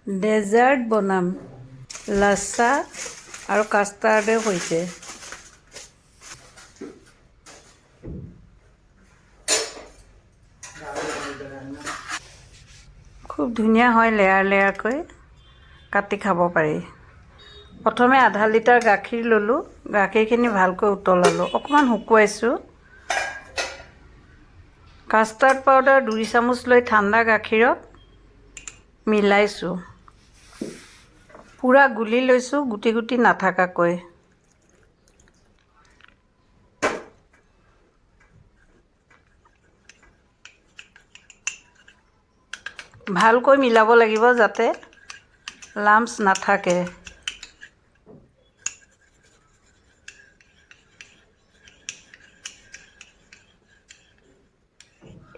Desert বনাম লাচ্ছা আৰু কাষ্টাৰ্ডৰ সৈতে। খুব ধুনীয়া হয়, লেয়াৰ লেয়াৰকৈ কাটি খাব পাৰি। প্ৰথমে আধা লিটাৰ গাখীৰ ল'লোঁ, গাখীৰখিনি ভালকৈ উতলালোঁ, অকণমান শুকুৱাইছোঁ। কাষ্টাৰ্ড পাউডাৰ 2 চামুচ লৈ ঠাণ্ডা গাখীৰত মিলাইছোঁ। পূৰা গুলি লৈছোঁ, গুটি গুটি নাথাকাকৈ। ভালকৈ মিলাব লাগিব যাতে লাম্পছ নাথাকে।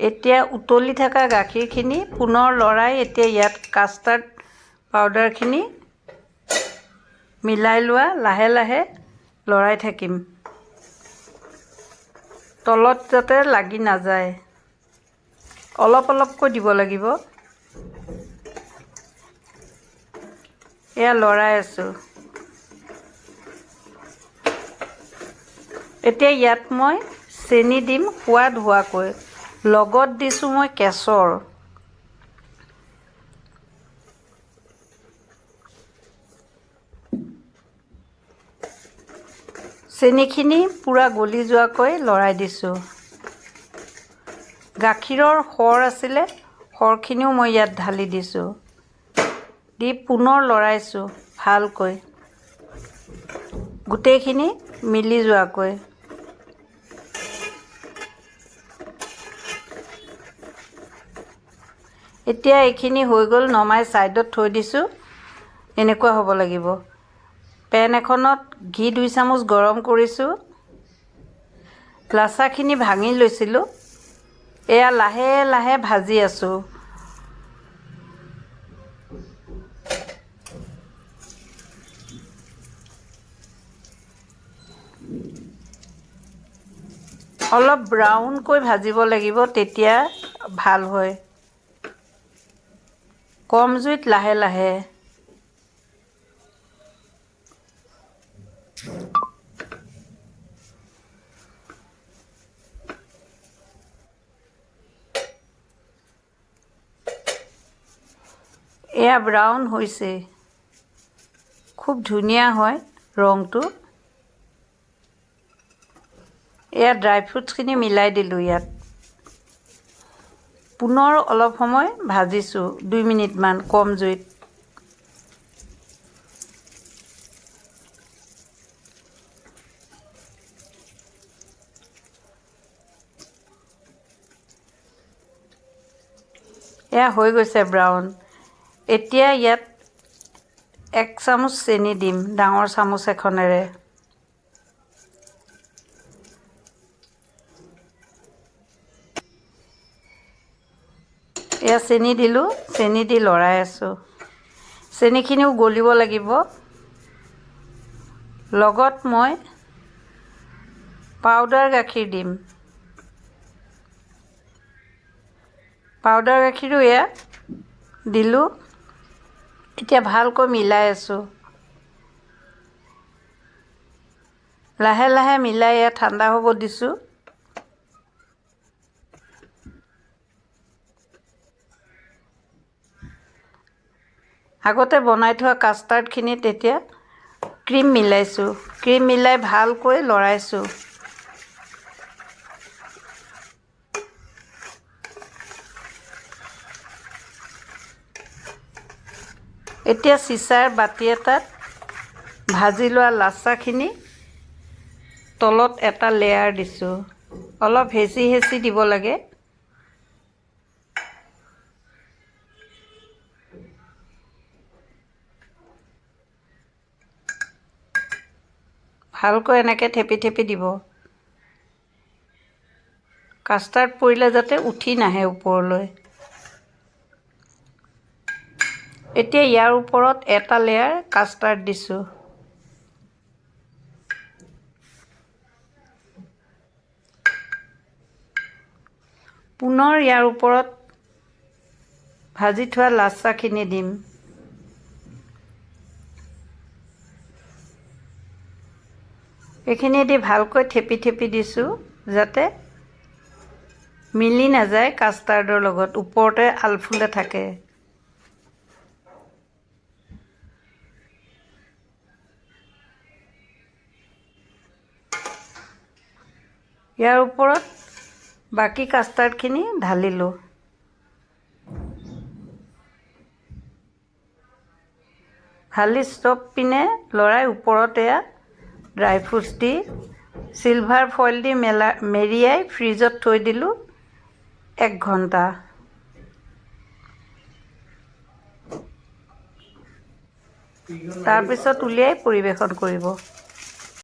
এতিয়া উতলি থকা গাখীৰখিনি পুনৰ লৰাই এতিয়া ইয়াত কাষ্টাৰ্ড পাউডাৰখিনি মিলাই লোৱা, লাহে লাহে লৰাই থাকিম, তলত যাতে লাগি নাযায়। অলপ অলপকৈ দিব লাগিব। এয়া লৰাই আছোঁ। এতিয়া ইয়াত মই চেনি দিম সোৱাদ হোৱাকৈ। লগত দিছোঁ মই কেশৰ। চেনিখিনি পূৰা গলি যোৱাকৈ লৰাই দিছোঁ। গাখীৰৰ সৰ আছিলে, সৰখিনিও মই ইয়াত ঢালি দিছোঁ। দি পুনৰ লৰাইছোঁ ভালকৈ, গোটেইখিনি মিলি যোৱাকৈ। এতিয়া এইখিনি হৈ গ'ল, নমাই ছাইডত থৈ দিছোঁ। এনেকুৱা হ'ব লাগিব। পেন এখনত ঘি 2 চামুচ গৰম কৰিছোঁ। লাচ্ছাখিনি ভাঙি লৈছিলোঁ, এয়া লাহে লাহে ভাজি আছোঁ। অলপ ব্ৰাউনকৈ ভাজিব লাগিব, তেতিয়া ভাল হয়। কম জুইত লাহে লাহে। এয়া ব্ৰাউন হৈছে, খুব ধুনীয়া হয় ৰংটো। এয়া ড্ৰাই ফ্ৰুটছখিনি মিলাই দিলোঁ ইয়াত। পুনৰ অলপ সময় ভাজিছোঁ, 2 মিনিটমান কম জুইত। এয়া হৈ গৈছে ব্ৰাউন। এতিয়া ইয়াত 1 চামুচ চেনি দিম, ডাঙৰ চামুচ এখনেৰে। এয়া চেনি দিলোঁ, চেনি দি লৰাই আছোঁ। চেনিখিনিও গলিব লাগিব। লগত মই পাউডাৰ গাখীৰ দিম। পাউডাৰ গাখীৰো এয়া দিলোঁ। এতিয়া ভালকৈ মিলাই আছোঁ। লাহে লাহে মিলাই এয়া ঠাণ্ডা হ'ব দিছোঁ। আগতে বনাই থোৱা কাষ্টাৰ্ডখিনিত এতিয়া ক্ৰীম মিলাইছোঁ। ক্ৰীম মিলাই ভালকৈ লৰাইছোঁ। এতিয়া চিচাৰ বাতি এটাত ভাজি লোৱা লাচ্ছাখিনি তলত এটা লেয়াৰ দিছোঁ। অলপ হেঁচি হেঁচি দিব লাগে। ভালকৈ এনেকৈ থেপি থেপি দিব। কাষ্টাৰ্ড পৰিলে যাতে উঠি নাহে ওপৰলৈ। এতিয়া ইয়াৰ ওপৰত এটা লেয়াৰ কাষ্টাৰ্ড দিছোঁ। পুনৰ ইয়াৰ ওপৰত ভাজি থোৱা লাচ্ছাখিনি দিম। এইখিনি দি ভালকৈ থেপি থেপি দিছোঁ যাতে মিলি নাযায় কাষ্টাৰ্ডৰ লগত, ওপৰতে আলফুলে থাকে। ইয়াৰ ওপৰত বাকী কাষ্টাৰ্ডখিনি ঢালিলোঁ। ঢালি চব পিনে লৰাই ওপৰত এয়া ড্ৰাই ফ্ৰুটছ দি চিলভাৰ ফইল দি মেৰিয়াই ফ্ৰিজত থৈ দিলোঁ 1 ঘণ্টা। তাৰপিছত উলিয়াই পৰিৱেশন কৰিব।